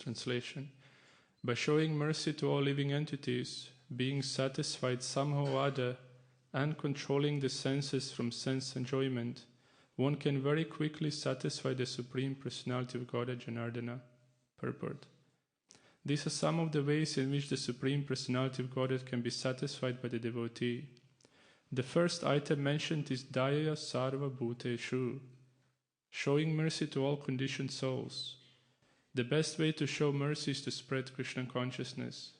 Translation. By showing mercy to all living entities, being satisfied somehow or other, and controlling the senses from sense enjoyment, one can very quickly satisfy the Supreme Personality of Godhead Janardana. Purport. These are some of the ways in which the Supreme Personality of Godhead can be satisfied by the devotee. The first item mentioned is Daya Sarva Bhuteshu, showing mercy to all conditioned souls. The best way to show mercy is to spread Krishna consciousness.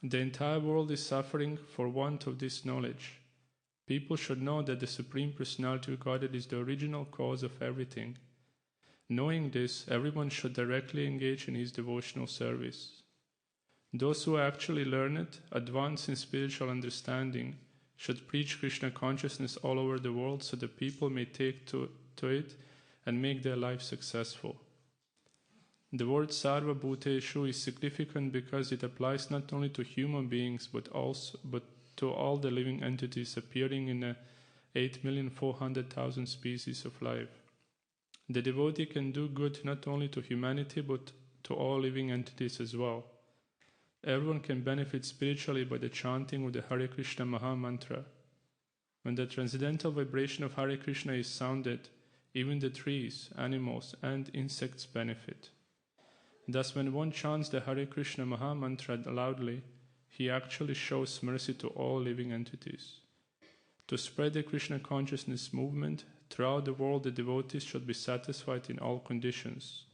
The entire world is suffering for want of this knowledge. People should know that the Supreme Personality of Godhead is the original cause of everything. Knowing this, everyone should directly engage in his devotional service. Those who actually learn it, advance in spiritual understanding, should preach Krishna consciousness all over the world so that people may take to it and make their life successful. The word Sarva Bhuteshu is significant because it applies not only to human beings but to all the living entities appearing in the 8,400,000 species of life. The devotee can do good not only to humanity but to all living entities as well. Everyone can benefit spiritually by the chanting of the Hare Krishna Maha Mantra. When the transcendental vibration of Hare Krishna is sounded, even the trees, animals, and insects benefit. Thus, when one chants the Hare Krishna Maha Mantra loudly, he actually shows mercy to all living entities. To spread the Krishna consciousness movement throughout the world, the devotees should be satisfied in all conditions.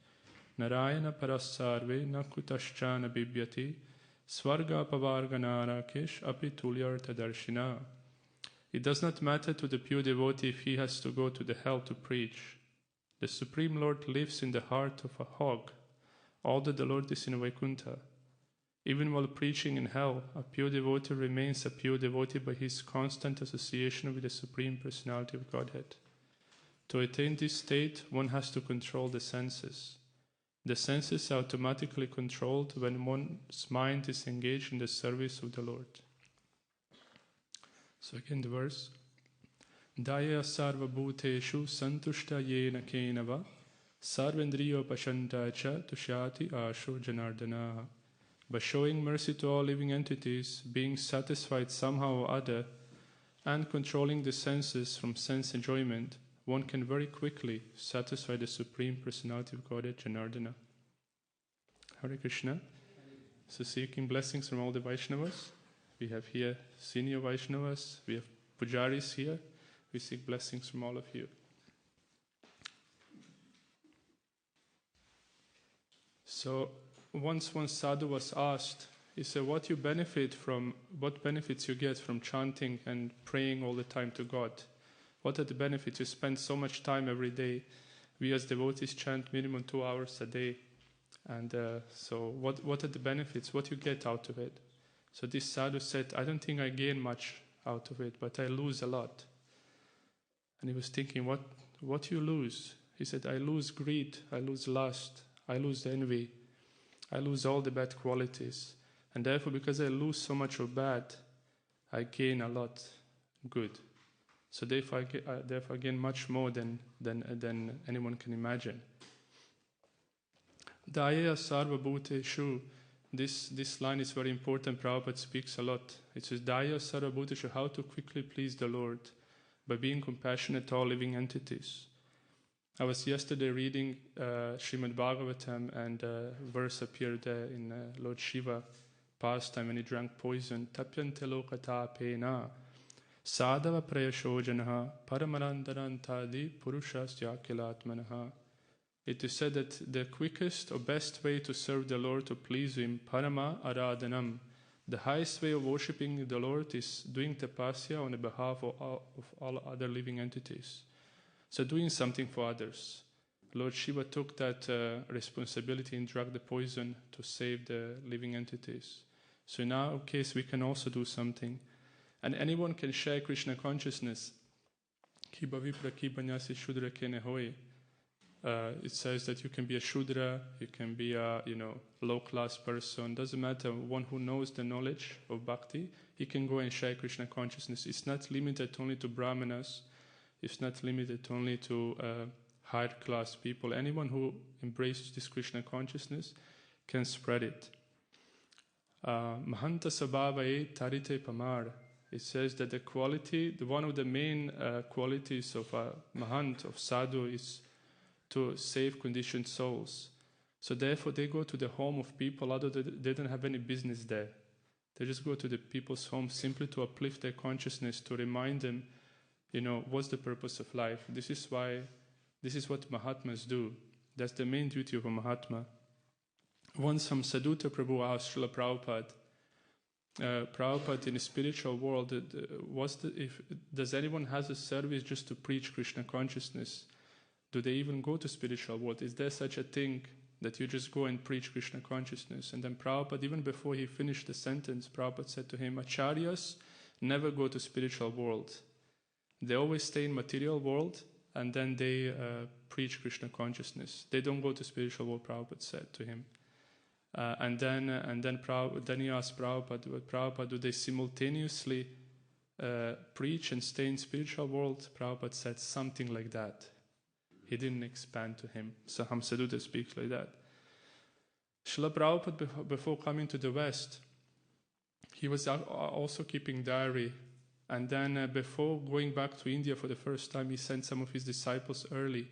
Narayana parasarve nakutaschana bibhyati svarga pavarganara kesh api tulyartha darshina. It does not matter to the pure devotee if he has to go to the hell to preach. The Supreme Lord lives in the heart of a hog, although the Lord is in Vaikuntha. Even while preaching in hell, a pure devotee remains a pure devotee by his constant association with the Supreme Personality of Godhead. To attain this state, one has to control the senses. The senses are automatically controlled when one's mind is engaged in the service of the Lord. So again the verse. Daya sarva bhuteshu santushta yena kenava sarvendriyo pashanta cha tushyati asho janardana. By showing mercy to all living entities, being satisfied somehow or other, and controlling the senses from sense enjoyment, one can very quickly satisfy the Supreme Personality of Godhead Janardana. Hare Krishna. So seeking blessings from all the Vaishnavas. We have here senior Vaishnavas, we have Pujaris here. We seek blessings from all of you. So once one sadhu was asked, he said, what benefits you get from chanting and praying all the time to God? What are the benefits? You spend so much time every day. We as devotees chant minimum 2 hours a day. And so what are the benefits? What you get out of it? So this sadhu said, I don't think I gain much out of it, but I lose a lot. And he was thinking, what you lose? He said, I lose greed, I lose lust, I lose envy, I lose all the bad qualities. And therefore, because I lose so much of bad, I gain a lot good. So therefore I gain much more than anyone can imagine. Daya sarva bhuteshu. This line is very important. Prabhupada speaks a lot. It says, Daya sarva bhuteshu, how to quickly please the Lord by being compassionate to all living entities. I was yesterday reading Srimad Bhagavatam, and a verse appeared there in Lord Shiva pastime when he drank poison. Tapyante lokata pena sadhava prayashojanaha paramarandarantadi purushasya kilatmanaha. It is said that the quickest or best way to serve the Lord, to please Him, parama aradhanam, the highest way of worshipping the Lord is doing tapasya on the behalf of all other living entities. So doing something for others. Lord Shiva took that responsibility and drank the poison to save the living entities. So in our case, we can also do something. And anyone can share Krishna consciousness. It says that you can be a Shudra, you can be a low-class person. Doesn't matter. One who knows the knowledge of bhakti, he can go and share Krishna consciousness. It's not limited only to brahmanas. It's not limited only to higher class people. Anyone who embraces this Krishna consciousness can spread it. Mahanta sabhavae tarite pamar. It says that the quality, one of the main qualities of a Mahant, of sadhu, is to save conditioned souls. So therefore they go to the home of people, although they don't have any business there. They just go to the people's home simply to uplift their consciousness, to remind them, what's the purpose of life. This is what Mahatmas do. That's the main duty of a Mahatma. Once some Sadhuta Prabhu asked Srila Prabhupada, Prabhupada, in the spiritual world, does anyone has a service just to preach Krishna consciousness? Do they even go to spiritual world? Is there such a thing that you just go and preach Krishna consciousness? And then Prabhupada, even before he finished the sentence, Prabhupada said to him, Acharyas never go to spiritual world. They always stay in material world, and then they preach Krishna consciousness. They don't go to spiritual world, Prabhupada said to him. And then he asked Prabhupada, do they simultaneously preach and stay in spiritual world? Prabhupada said something like that. He didn't expand to him. So Hamsadutta speaks like that. Srila Prabhupada, before coming to the West, he was also keeping diary. And then before going back to India for the first time, he sent some of his disciples early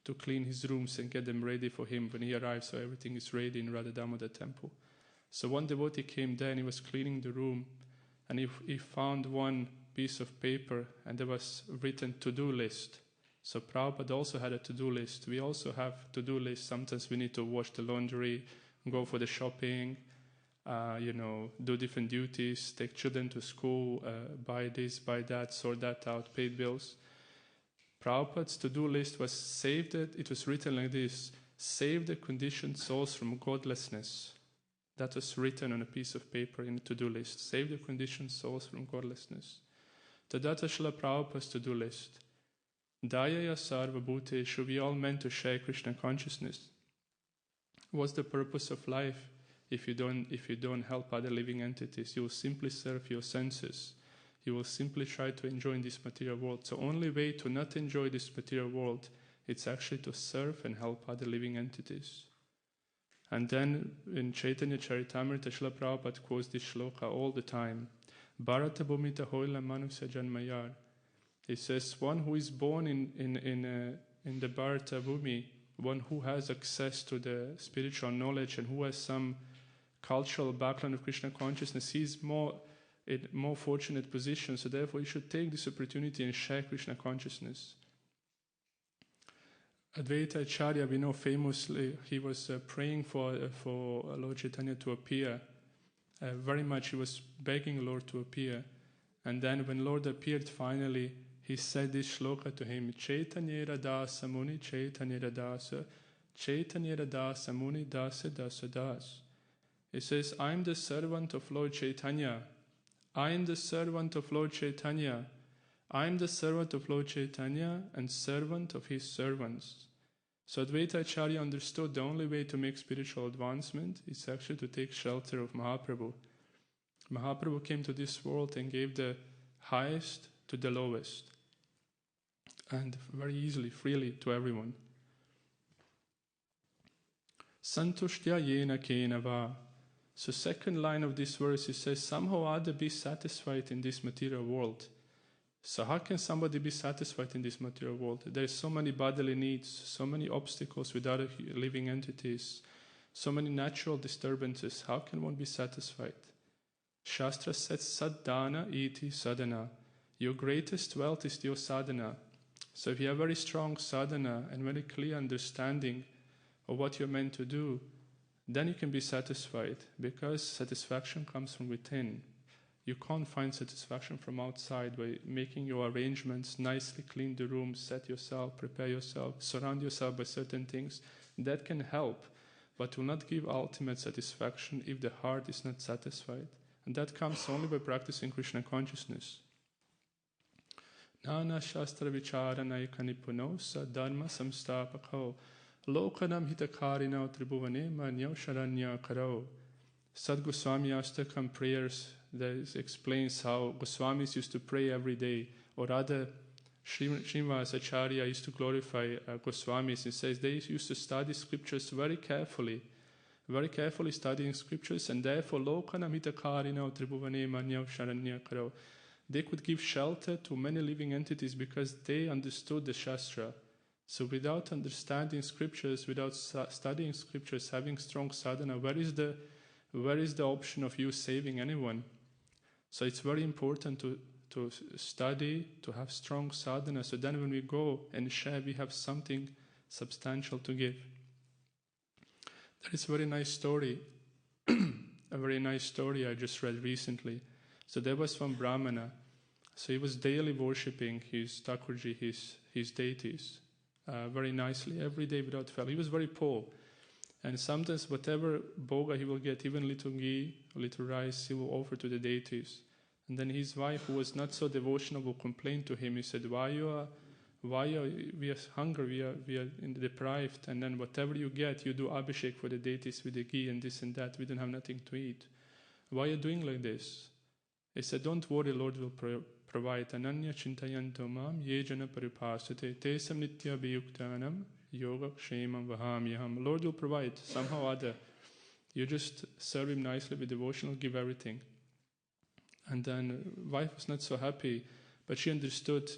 to clean his rooms and get them ready for him when he arrived, so everything is ready in Radha Damodar temple. So one devotee came there and he was cleaning the room, and he found one piece of paper and there was written to-do list. So Prabhupada also had a to-do list. We also have to-do lists. Sometimes we need to wash the laundry, go for the shopping, do different duties, take children to school, buy this, buy that, sort that out, pay bills. Prabhupada's to-do list was saved. It was written like this: save the conditioned souls from godlessness. That was written on a piece of paper in the to-do list. Save the conditioned souls from godlessness. Tadata Srila Prabhupada's to-do list. Dayaya sarva bhuteshu, we all meant to share Krishna consciousness. What's the purpose of life if you don't help other living entities? You will simply serve your senses. You will simply try to enjoy in this material world. So only way to not enjoy this material world, it's actually to serve and help other living entities. And then in Chaitanya Charitamrita, Srila Prabhupada quotes this shloka all the time. Bharata bhumita hoila manusya janmayar. It says, one who is born in the Bharata Bhumi, one who has access to the spiritual knowledge and who has some cultural background of Krishna consciousness, he is in more fortunate position. So therefore, you should take this opportunity and share Krishna consciousness. Advaita Acharya, we know famously, he was praying for Lord Chaitanya to appear. Very much he was begging Lord to appear. And then when Lord appeared finally, he said this shloka to him, Chaitanya Radasa Muni, Chaitanya Radasa, Chaitanya Radasa Muni, Dasa Dasa Das. It says, I am the servant of Lord Chaitanya. I am the servant of Lord Chaitanya. I am the servant of Lord Chaitanya and servant of his servants. So Advaita Acharya understood the only way to make spiritual advancement is actually to take shelter of Mahaprabhu. Mahaprabhu came to this world and gave the highest to the lowest, and very easily, freely to everyone. Santushtya yena kena va. So second line of this verse, it says, somehow or other be satisfied in this material world. So how can somebody be satisfied in this material world? There's so many bodily needs, so many obstacles with other living entities, so many natural disturbances. How can one be satisfied? Shastra says, Saddhana iti sadhana. Your greatest wealth is your sadhana. So if you have very strong sadhana and very clear understanding of what you're meant to do, then you can be satisfied, because satisfaction comes from within. You can't find satisfaction from outside by making your arrangements, nicely clean the room, set yourself, prepare yourself, surround yourself by certain things. That can help, but will not give ultimate satisfaction if the heart is not satisfied. And that comes only by practicing Krishna consciousness. Nana Shastra Vichara Naika Nipuno Sadharma Samstapako Lokanam Hitakarina Tribhuvane Manyo Sharanya Karo. Sad Goswami Ashtakam prayers that explains how Goswamis used to pray every day, or rather Srimad Acharya used to glorify Goswamis and says they used to study scriptures very carefully, very carefully studying scriptures, and therefore lokana mitakarina tribhuvane manyav sharanya karo. They could give shelter to many living entities because they understood the Shastra. So without understanding scriptures, without studying scriptures, having strong sadhana, where is the option of you saving anyone? So it's very important to study, to have strong sadhana, so then when we go and share, we have something substantial to give. There is a very nice story, a very nice story I just read recently. So there was one Brahmana, so he was daily worshipping his Thakurji, his deities, very nicely, every day without fail. He was very poor, and sometimes whatever bhoga he will get, even little ghee, little rice, he will offer to the deities. And then his wife, who was not so devotional, will complain to him. He said, we are hungry, we are deprived, and then whatever you get, you do abhishek for the deities with the ghee and this and that. We don't have nothing to eat. Why are you doing like this? He said, don't worry, Lord will provide. Ananya chintayanto mam yejana paripasate tesam nitya biyuktanam yoga kshemam vahamyaham. Lord will provide somehow or other. You just serve him nicely with devotion, give everything. And then wife was not so happy, but she understood,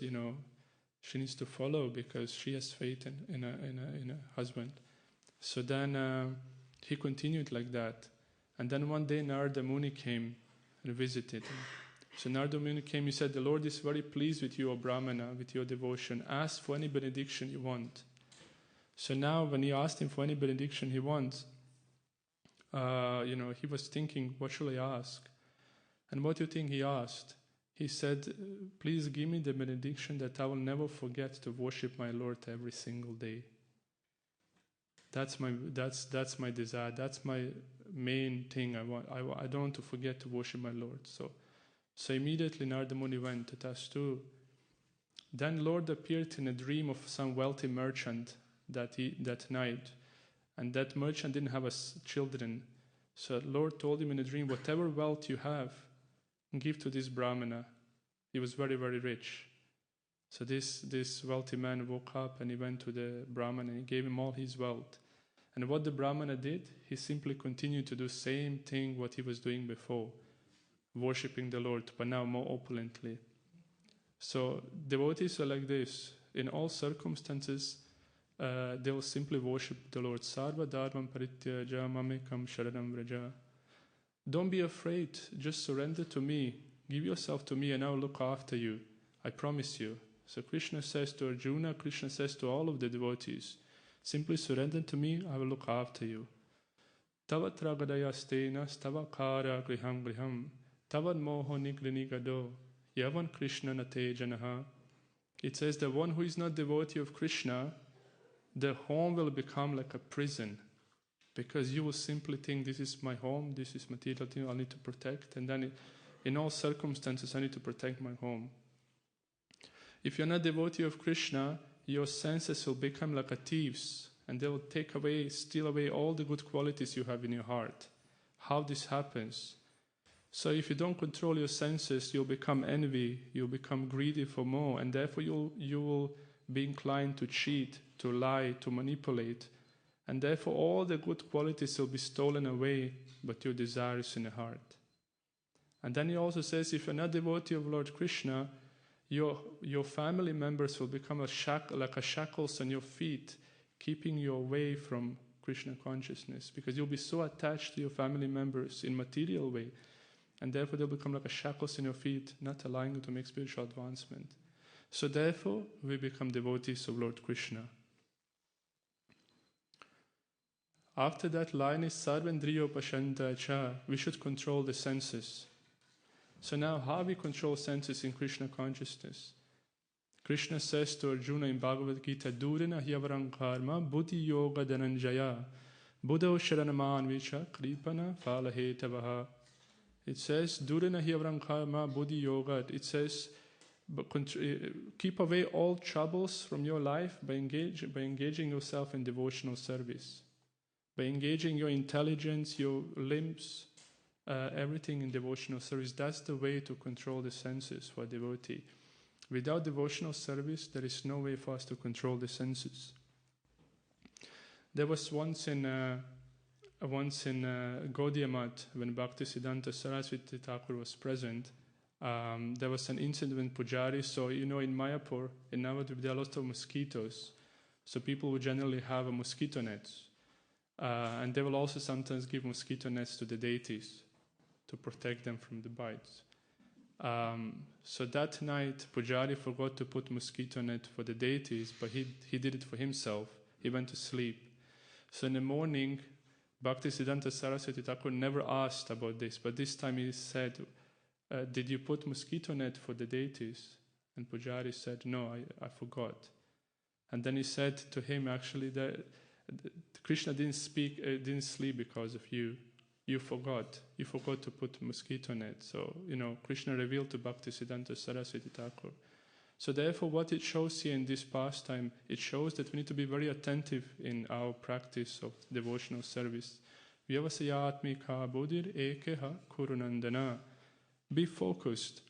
she needs to follow because she has faith in a husband. So then he continued like that. And then one day Narada Muni came and visited him. So Narada Muni came, he said, the Lord is very pleased with you, O Brahmana, with your devotion. Ask for any benediction you want. So now when he asked him for any benediction he wants, he was thinking, what shall I ask? And what do you think he asked? He said, please give me the benediction that I will never forget to worship my Lord every single day. That's my desire. That's my main thing. I don't want to forget to worship my Lord. So immediately Narada Muni went to Tastu. Then Lord appeared in a dream of some wealthy merchant that night. And that merchant didn't have children. So Lord told him in a dream, whatever wealth you have, give to this Brahmana. He was very, very rich. So this wealthy man woke up and he went to the Brahmana and he gave him all his wealth. And what the Brahmana did, he simply continued to do the same thing what he was doing before, worshipping the Lord, but now more opulently. So devotees are like this. In all circumstances, they will simply worship the Lord. Sarva dharmam parityaja mamekam sharanam vraja. Don't be afraid, just surrender to me, give yourself to me and I will look after you, I promise you. So Krishna says to Arjuna, Krishna says to all of the devotees, simply surrender to me, I will look after you. Tavat ragadayastena stavakara griham griham, tavad moho nigrinigado, yavan Krishna nate janaha. It says that one who is not devotee of Krishna, the home will become like a prison. Because you will simply think, this is my home, this is material thing I need to protect, and then in all circumstances I need to protect my home. If you're not devotee of Krishna, your senses will become like a thieves, and they will steal away all the good qualities you have in your heart. How this happens? So if you don't control your senses, you'll become envy, you'll become greedy for more, and therefore you will be inclined to cheat, to lie, to manipulate. And therefore all the good qualities will be stolen away, but your desire is in the heart. And then he also says, if you're not devotee of Lord Krishna, your family members will become like a shackles on your feet, keeping you away from Krishna consciousness, because you'll be so attached to your family members in material way, and therefore they'll become like a shackles in your feet, not allowing you to make spiritual advancement. So therefore, we become devotees of Lord Krishna. After that line is Sarvendriyo Pashanta Cha. We should control the senses. So now how we control senses in Krishna consciousness? Krishna says to Arjuna in Bhagavad Gita, Durina hyavarang karma buddhi yoga dhananjaya buddho sharanaman vicha kripana phalahetabaha. It says, Durina hyavarang karma buddhi yoga. It says, keep away all troubles from your life by engaging yourself in devotional service. By engaging your intelligence, your limbs, everything in devotional service. That's the way to control the senses for a devotee. Without devotional service, there is no way for us to control the senses. There was once in once in Gaudiya Math, when Bhaktisiddhanta Saraswati Thakur was present, there was an incident with Pujari. So, in Mayapur, in Navadvip, there are lots of mosquitoes. So people would generally have a mosquito net. And they will also sometimes give mosquito nets to the deities to protect them from the bites. So that night, Pujari forgot to put mosquito net for the deities, but he did it for himself. He went to sleep. So in the morning, Bhaktisiddhanta Saraswati Thakur never asked about this, but this time he said, did you put mosquito net for the deities? And Pujari said, no, I forgot. And then he said to him, actually, that Krishna didn't sleep because of you. You forgot to put mosquito net. So, Krishna revealed to Bhaktisiddhanta Saraswati Thakur. So therefore, what it shows here in this pastime, it shows that we need to be very attentive in our practice of devotional service. Vyavasayatmika buddhir ekeha kurunandana. Be focused.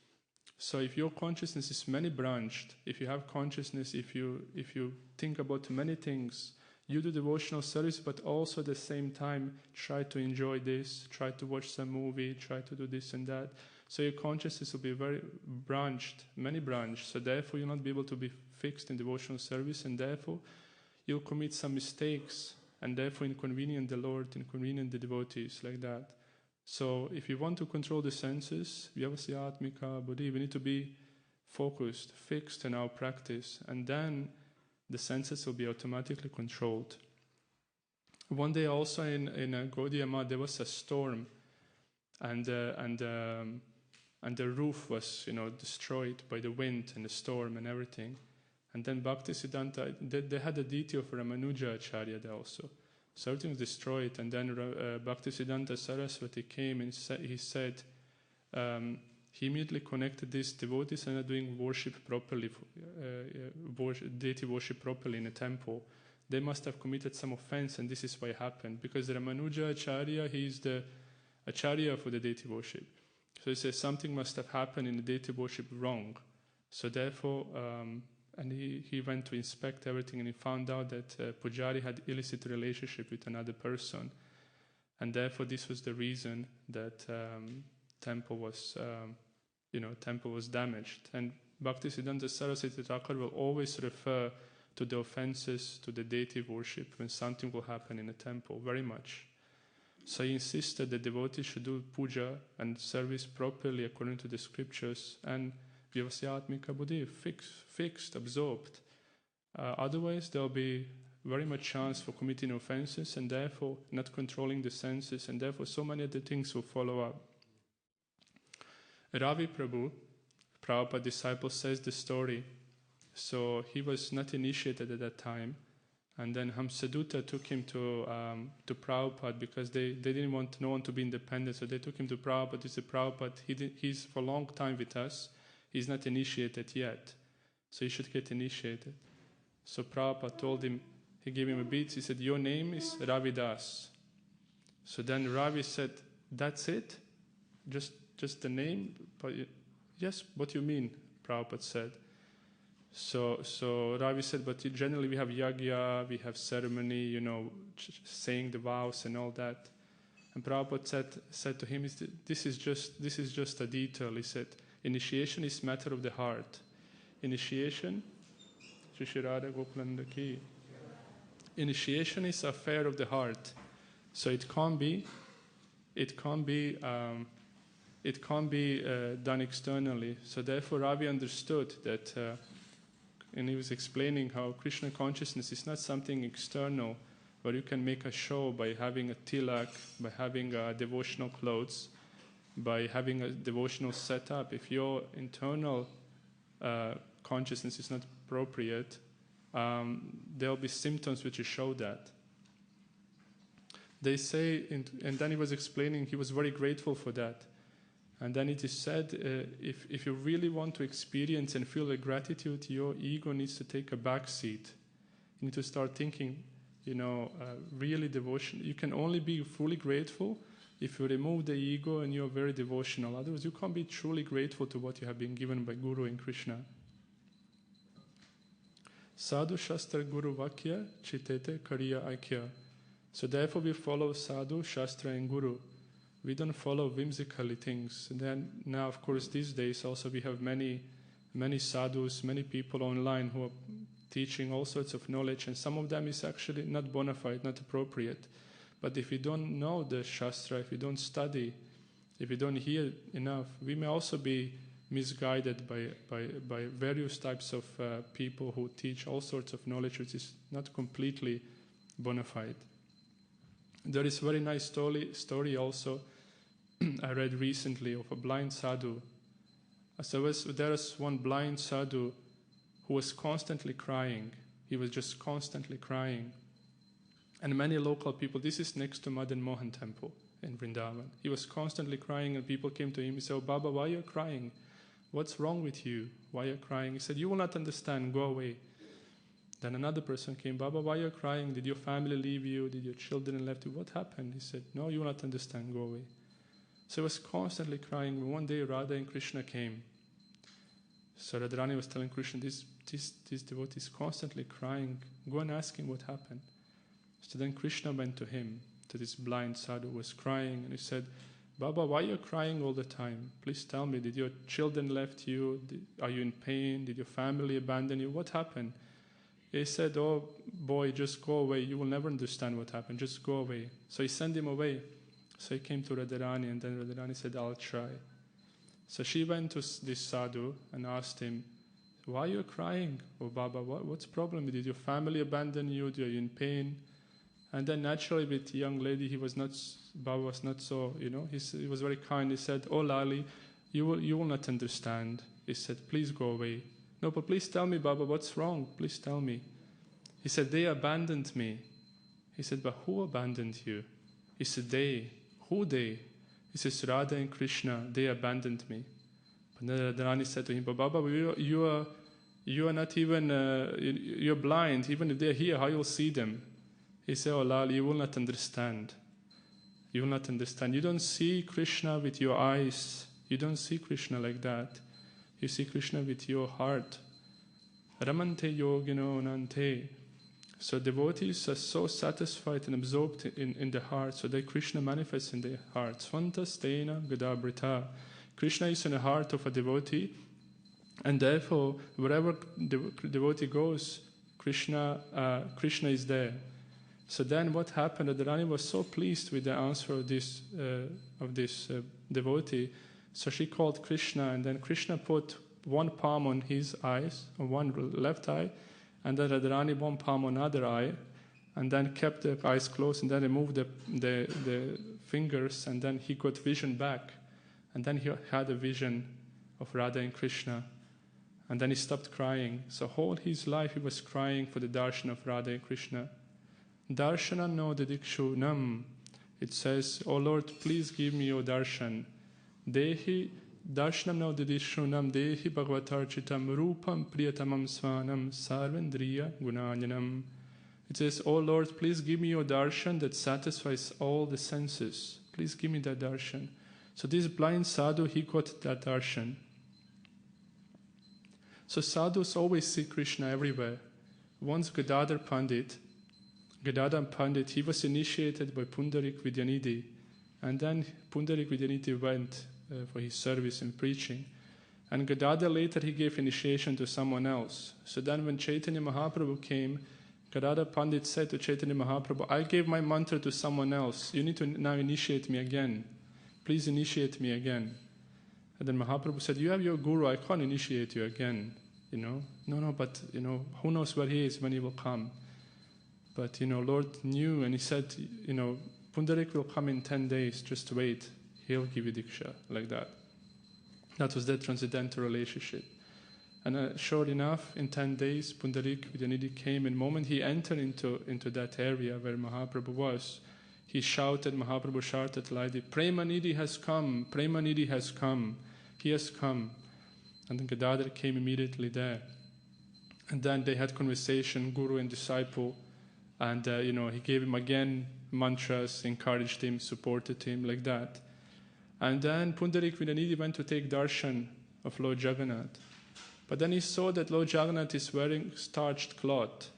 So if your consciousness is many-branched, if you have consciousness, if you think about many things, you do devotional service, but also at the same time try to enjoy this, try to watch some movie, try to do this and that. So your consciousness will be very branched, many-branched. So therefore you'll not be able to be fixed in devotional service, and therefore you'll commit some mistakes, and therefore inconvenient the Lord, inconvenient the devotees, like that. So if you want to control the senses, vyavasayatmika buddhi, we need to be focused, fixed in our practice, and then the senses will be automatically controlled. One day also in Gaudiya Math there was a storm, and the roof was destroyed by the wind and the storm and everything. And then Bhaktisiddhanta, they had a deity of Ramanuja Acharya there also. So everything was destroyed, and then Bhaktisiddhanta Saraswati came and he said, he immediately connected these devotees and are doing worship properly, deity worship properly in a temple. They must have committed some offense, and this is why it happened. Because Ramanuja Acharya, he is the Acharya for the deity worship. So he says something must have happened in the deity worship wrong. So therefore, and he went to inspect everything, and he found out that Pujari had illicit relationship with another person. And therefore this was the reason that temple was damaged. And Bhaktisiddhanta Saraswati Thakur will always refer to the offenses to the deity worship when something will happen in a temple, very much. So he insisted that devotees should do puja and service properly according to the scriptures, and vyavasayatmika buddhi, fixed, absorbed. Otherwise there will be very much chance for committing offenses, and therefore not controlling the senses, and therefore so many other things will follow up. Ravi Prabhu, Prabhupada's disciple, says the story. So he was not initiated at that time, and then Hamsadutta took him to Prabhupada because they didn't want no one to be independent, so they took him to Prabhupada. He said, Prabhupada, he's for a long time with us, he's not initiated yet, so he should get initiated. So Prabhupada told him, he gave him a beat, he said, your name is Ravi Das. So then Ravi said, that's it? Just the name? But yes, what you mean? Prabhupada said. So Ravi said, but generally we have yagya, we have ceremony, saying the vows and all that. And Prabhupada said to him, this is just a detail. He said, initiation is matter of the heart. Initiation, initiation is affair of the heart. So it can't be done externally. So therefore Ravi understood that, and he was explaining how Krishna consciousness is not something external where you can make a show by having a tilak, by having devotional clothes, by having a devotional setup. If your internal consciousness is not appropriate, there will be symptoms which show that. They say, and then he was explaining, he was very grateful for that. And then it is said, if you really want to experience and feel the gratitude, your ego needs to take a back seat. You need to start thinking, really devotion. You can only be fully grateful if you remove the ego and you're very devotional. Otherwise, you can't be truly grateful to what you have been given by Guru and Krishna. Sadhu Shastra Guru Vakya Chitete Kariya Aikya. So therefore we follow sadhu, shastra and guru. We don't follow whimsically things. And then now, of course, these days also we have many sadhus, many people online who are teaching all sorts of knowledge, and some of them is actually not bona fide, not appropriate. But if we don't know the shastra, if we don't study, if we don't hear enough, we may also be misguided by various types of people who teach all sorts of knowledge which is not completely bona fide. There is a very nice story also I read recently of a blind sadhu. So there was one blind sadhu who was constantly crying. He was just constantly crying. And many local people, this is next to Madan Mohan temple in Vrindavan. He was constantly crying, and people came to him and said, "Oh, Baba, why are you crying? What's wrong with you? Why are you crying?" He said, "You will not understand, go away." Then another person came, "Baba, why are you crying? Did your family leave you? Did your children left you? What happened?" He said, "No, you will not understand, go away." So he was constantly crying. One day Radha and Krishna came. So Radharani was telling Krishna, this devotee is constantly crying. Go and ask him what happened. So then Krishna went to him, to this blind sadhu who was crying, and he said, "Baba, why are you crying all the time? Please tell me, did your children left you? Are you in pain? Did your family abandon you? What happened?" He said, "Oh boy, just go away. You will never understand what happened. Just go away." So he sent him away. So he came to Radharani, and then Radharani said, "I'll try." So she went to this sadhu and asked him, "Why are you crying? Oh Baba, what's the problem? Did your family abandon you? Are you in pain?" And then naturally with the young lady, Baba was not so, he was very kind. He said, "Oh Lali, you will not understand." He said, "Please go away." "No, but please tell me, Baba, what's wrong? Please tell me." He said, "They abandoned me." He said, "But who abandoned you?" He said, "They." "Who they?" He says, "Radha and Krishna, they abandoned me." But then Radharani said to him, "But Baba, you are not even, you're blind. Even if they're here, how you'll see them?" He said, "Oh Lali, you will not understand. You will not understand. You don't see Krishna with your eyes. You don't see Krishna like that. You see Krishna with your heart. Ramante yogino nante." So devotees are so satisfied and absorbed in the heart, so that Krishna manifests in their heart. Svantastena gadabrita. Krishna is in the heart of a devotee, and therefore wherever the devotee goes, Krishna is there. So then what happened? Radharani was so pleased with the answer of this devotee. So she called Krishna, and then Krishna put one palm on his eyes, on one left eye, and then Radharani one palm on other eye, and then kept the eyes closed, and then removed the fingers, and then he got vision back. And then he had a vision of Radha and Krishna. And then he stopped crying. So whole his life he was crying for the darshan of Radha and Krishna. Darshana no didikshu nam. It says, "Oh Lord, please give me your darshan." Dehi darshanam no didikshu nam dehi bhagavatarchitam rupam priyatamam svanam sarvendriya gunanyanam. It says, "Oh Lord, please give me your darshan that satisfies all the senses. Please give me that darshan." So this blind sadhu, he got that darshan. So sadhus always see Krishna everywhere. Once Gadadhar Pandit, he was initiated by Pundarik Vidyanidhi, and then Pundarik Vidyanidhi went for his service in preaching. And Gadadhar later he gave initiation to someone else. So then when Chaitanya Mahaprabhu came, Gadadhar Pandit said to Chaitanya Mahaprabhu, "I gave my mantra to someone else. You need to now initiate me again. Please initiate me again." And then Mahaprabhu said, "You have your guru, I can't initiate you again. No, but who knows where he is when he will come." But Lord knew, and he said, Pundarik will come in 10 days, just wait. He'll give you Diksha, like that. That was their transcendental relationship. And sure enough, in 10 days, Pundarik Vidyanidhi came, and the moment he entered into that area where Mahaprabhu was, Mahaprabhu shouted loudly, "Premanidhi has come, Premanidhi has come, he has come." And then Gadadhar came immediately there. And then they had conversation, guru and disciple, and he gave him again mantras, encouraged him, supported him, like that. And then Pundarik Vidyanidhi went to take darshan of Lord Jagannath. But then he saw that Lord Jagannath is wearing starched cloth,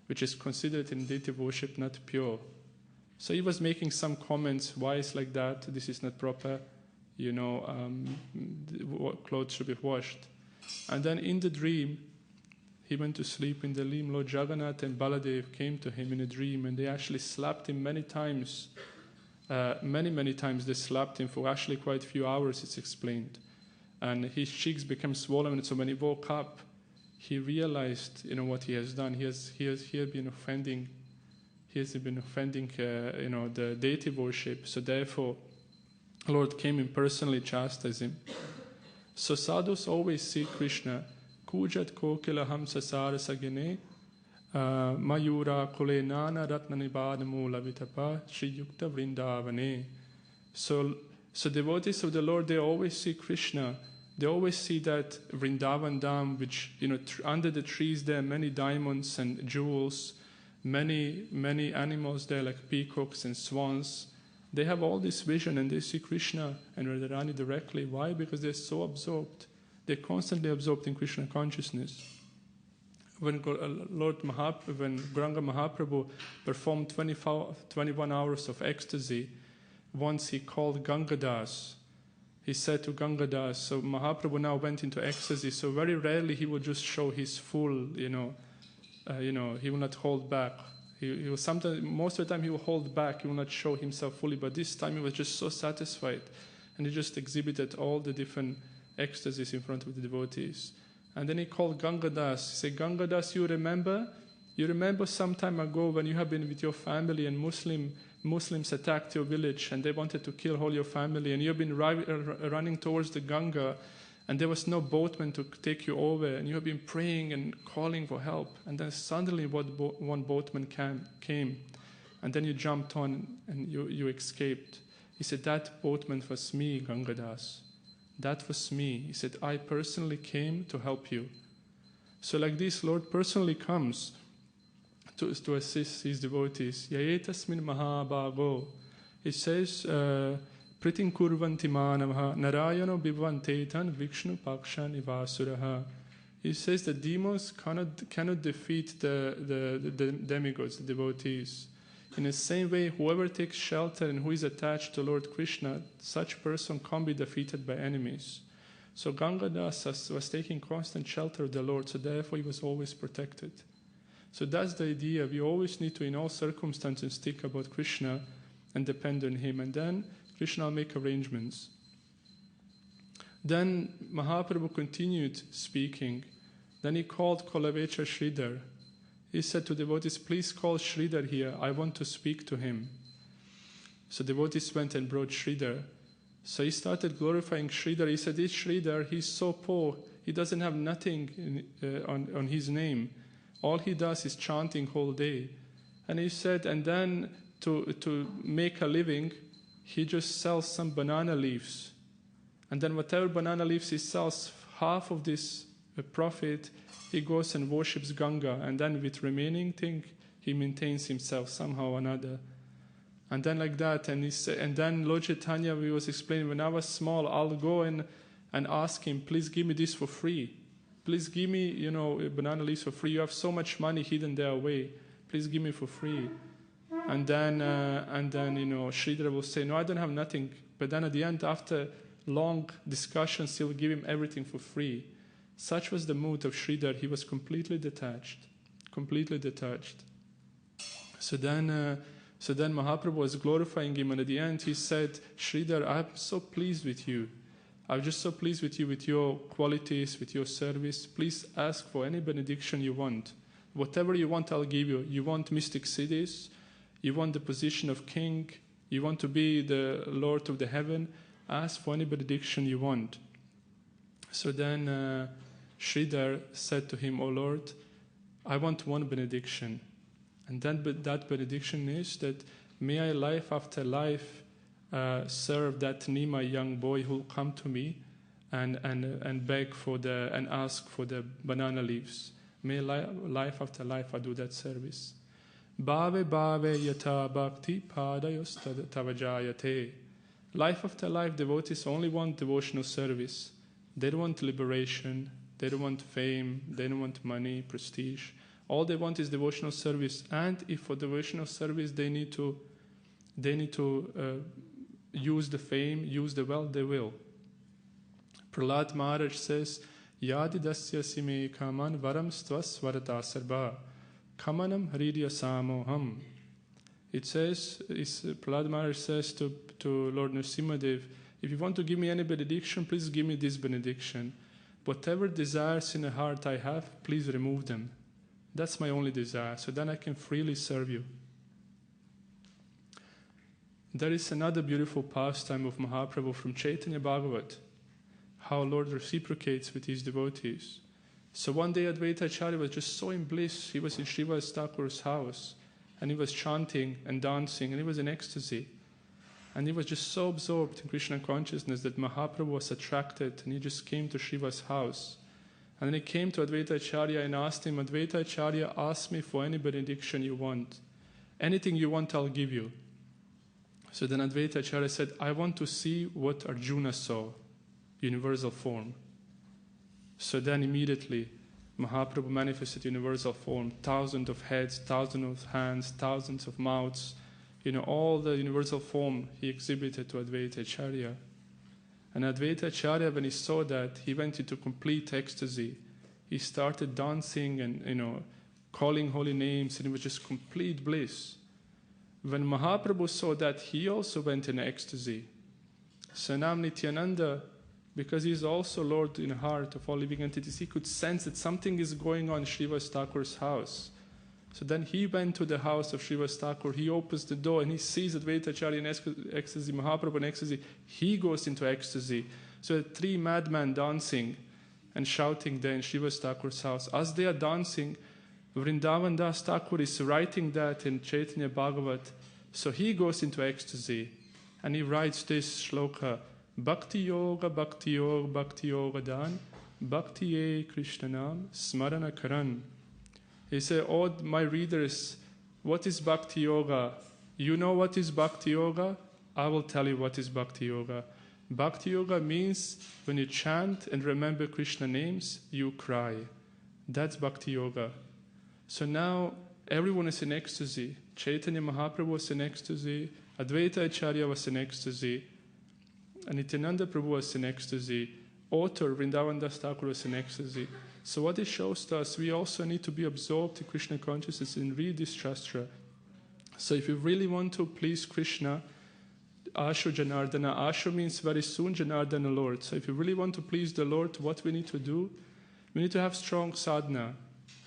which is considered in deity worship not pure. So he was making some comments, why is like that, this is not proper, clothes should be washed. And then in the dream, he went to sleep in the dream. Lord Jagannath and Baladev came to him in a dream, and they actually slapped him many times. Many times they slapped him for actually quite a few hours, it's explained. And his cheeks became swollen, and so when he woke up, he realized, what he has done. He had been offending the deity worship. So therefore, Lord came and personally chastised him. So sadhus always see Krishna. Kujat kokila hamsa sara sagene mayura kule nana ratna nibada mula vitapa shri yukta vrindavane. So devotees of the Lord, they always see Krishna. They always see that Vrindavan Dham, which, under the trees there are many diamonds and jewels, many animals there like peacocks and swans. They have all this vision and they see Krishna and Radharani directly. Why? Because they're so absorbed. They're constantly absorbed in Krishna consciousness. When Gauranga Mahaprabhu performed 21 hours of ecstasy, once he called Gangadas. He said to Gangadas, so Mahaprabhu now went into ecstasy, so very rarely he would just show his full, he will not hold back. He will sometimes, most of the time he will hold back, he will not show himself fully, but this time he was just so satisfied, and he just exhibited all the different ecstasies in front of the devotees. And then he called Gangadas. He said, Gangadas, you remember some time ago when you have been with your family and Muslims attacked your village and they wanted to kill all your family, and you've been running towards the Ganga, and there was no boatman to take you over, and you have been praying and calling for help, and then suddenly one boatman came, and then you jumped on and you escaped. He said, that boatman was me, Gangadas. That was me. He said, I personally came to help you. So like this, Lord personally comes to assist his devotees. Yayetasmin mahabhago. It says, Pritin kurvanti manavaha narayano bhivantetan vikshnu pakshan ivasuraha. It says that demons cannot defeat the demigods, the devotees. In the same way, whoever takes shelter and who is attached to Lord Krishna, such person can't be defeated by enemies. So Gangadas was taking constant shelter of the Lord, so therefore he was always protected. So that's the idea. We always need to, in all circumstances, think about Krishna and depend on him. And then Krishna will make arrangements. Then Mahaprabhu continued speaking. Then he called Kolavecha Sridhar. He said to devotees, please call Sridhar here. I want to speak to him. So devotees went and brought Sridhar. So he started glorifying Sridhar. He said, this Sridhar, he's so poor. He doesn't have nothing on his name. All he does is chanting whole day. And he said, and then to make a living, he just sells some banana leaves. And then whatever banana leaves he sells, half of this profit, he goes and worships Ganga. And then with remaining thing, he maintains himself somehow or another. And then like that, and then Lord Chaitanya, we was explaining, when I was small, I'll go and ask him, please give me this for free. Please give me, banana leaves for free. You have so much money hidden there away. Please give me for free. And then Sridhar will say, no, I don't have nothing. But then at the end, after long discussions, he'll give him everything for free. Such was the mood of Sridhar. He was completely detached. So then Mahaprabhu was glorifying him, and at the end he said, Sridhar, I'm so pleased with you. I'm just so pleased with you, with your qualities, with your service. Please ask for any benediction you want. Whatever you want, I'll give you. You want mystic cities? You want the position of king? You want to be the Lord of the heaven? Ask for any benediction you want. So then Sridhar said to him, O Lord, I want one benediction. And then that benediction is that may I life after life serve that Nima young boy who will come to me and beg for and ask for the banana leaves. May life after life I do that service. Bhave bhave yata bhakti padayos tavajayate. Life after life, devotees only want devotional service. They don't want liberation. They don't want fame. They don't want money, prestige. All they want is devotional service. And if for devotional service they need to they need to use the fame, use the wealth, they will. Prahlad Maharaj says, Yadi dasya sime kaman varam stvas varata sarba kamanam hridya samoham. It says, Prahlad Maharaj says to Lord Nrsimhadev, if you want to give me any benediction, please give me this benediction. Whatever desires in the heart I have, please remove them. That's my only desire, so then I can freely serve you. There is another beautiful pastime of Mahaprabhu from Chaitanya Bhagavat, how Lord reciprocates with his devotees. So one day Advaita Acharya was just so in bliss. He was in Srivas Thakur's house, and he was chanting and dancing, and he was in ecstasy. And he was just so absorbed in Krishna consciousness that Mahaprabhu was attracted, and he just came to Sriva's house. And then he came to Advaita Acharya and asked him, Advaita Acharya, ask me for any benediction you want. Anything you want, I'll give you. So then Advaita Acharya said, I want to see what Arjuna saw, universal form. So then immediately Mahaprabhu manifested universal form, thousands of heads, thousands of hands, thousands of mouths, all the universal form he exhibited to Advaita Acharya. And Advaita Acharya, when he saw that, he went into complete ecstasy. He started dancing and, calling holy names, and it was just complete bliss. When Mahaprabhu saw that, he also went in ecstasy. So now Nityananda, because he is also Lord in the heart of all living entities, he could sense that something is going on in Srivas Thakur's house. So then he went to the house of Srivas Thakur, he opens the door and he sees Advaita Acharya in ecstasy, Mahaprabhu in ecstasy. He goes into ecstasy. So 3 madmen dancing and shouting there in Srivas Thakur's house. As they are dancing, Vrindavan Das Thakur is writing that in Chaitanya Bhagavat. So he goes into ecstasy and he writes this shloka, Bhakti Yoga, Bhakti Yoga, Bhakti Yoga Dan, Bhakti Ye Krishnanam, Smarana Karan. He said, oh, my readers, what is Bhakti Yoga? You know what is Bhakti Yoga? I will tell you what is Bhakti Yoga. Bhakti Yoga means when you chant and remember Krishna names, you cry. That's Bhakti Yoga. So now everyone is in ecstasy. Chaitanya Mahaprabhu was in ecstasy, Advaita Acharya was in ecstasy, and Nityananda Prabhu was in ecstasy, author Vrindavan Das Thakur was in ecstasy. So what it shows to us, we also need to be absorbed in Krishna consciousness and read this Shastra. So if you really want to please Krishna, Ashu Janardana, Ashu means very soon Janardana Lord. So if you really want to please the Lord, what we need to do? We need to have strong sadhana.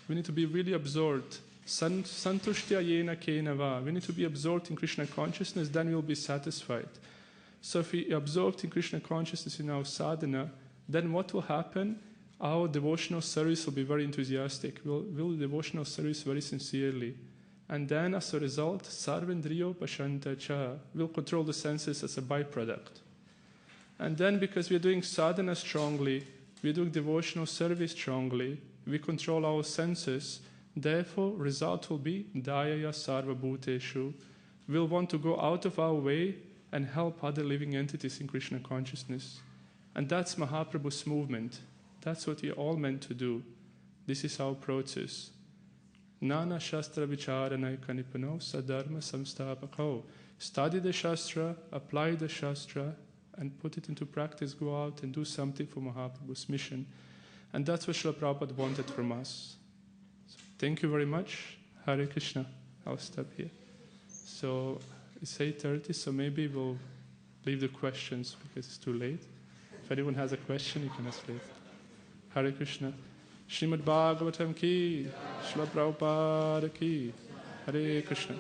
We need to be really absorbed. Santushtya yena kenava. We need to be absorbed in Krishna consciousness, then we'll be satisfied. So if we are absorbed in Krishna consciousness in our sadhana, then what will happen? Our devotional service will be very enthusiastic. We'll do devotional service very sincerely. And then as a result, sarvendriyo pashanta cha, we'll control the senses as a byproduct. And then because we're doing sadhana strongly, we're doing devotional service strongly, we control our senses, therefore result will be dayaya sarva bhuteshu. We'll want to go out of our way and help other living entities in Krishna consciousness. And that's Mahaprabhu's movement. That's what we are all meant to do. This is our process. Nana Shastra Vicharanai Kanipano Sadharma Samstapako. Study the Shastra, apply the Shastra, and put it into practice. Go out and do something for Mahaprabhu's mission. And that's what Srila Prabhupada wanted from us. So, thank you very much. Hare Krishna. I'll stop here. So it's 8:30, so maybe we'll leave the questions because it's too late. If anyone has a question, you can ask later. Hare Krishna. Srimad Bhagavatam ki, Srila Prabhupada ki. Hare Krishna.